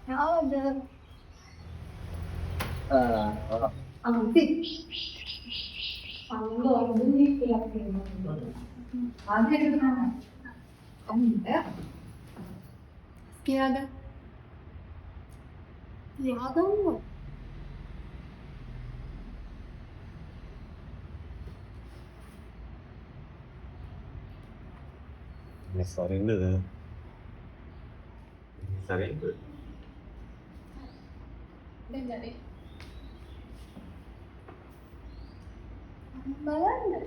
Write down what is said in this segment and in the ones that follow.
Ada. Anti. Ando ini pilih ada itu mana? Ada. Tiada. Tiada enggak? Surrender. Surrender. Dengar ni. බලන්න.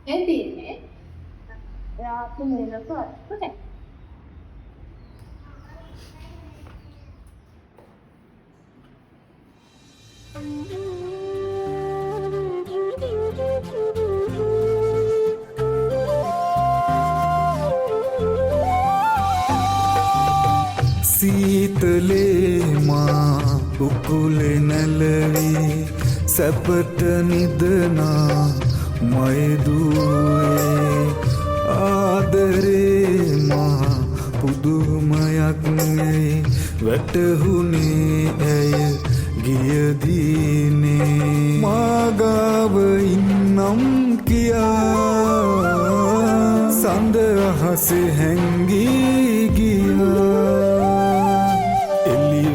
එන්නේ. යාතු මෙලක පුතේ. සීතලේ මා උකුලේ නැලවී සැපට නිදනා මයදුවේ ආදරේ මා පුදුමයක් නෙයි වැටහුනේ ඇය ගියදීනේ මාගාව ඉන්නම් කියා සඳ අහසේ හැංගී ගියා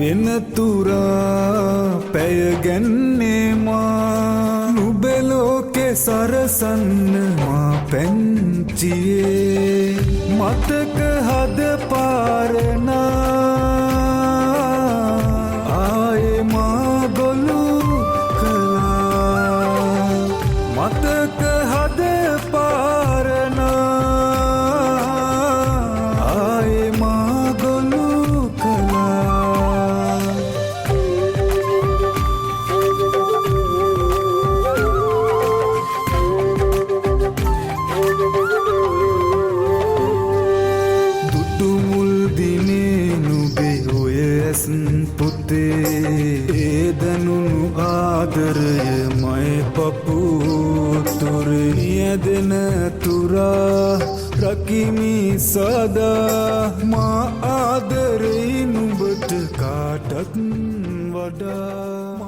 වෙනතුරා පැය ගැන්නේ මා නුබෙලෝකෙ සරසන්න මා පැංචියේ මතක හද පාරනා ආයේ මා ගොලු කළා මතක හද පාරනා ආයේ මා ගොලු පුතේ දනුණු ආදරය මයි පපුතුරේ නියදෙන තුරා රකිමි සදා මා ආදරේ නුඹට කාටත් වඩා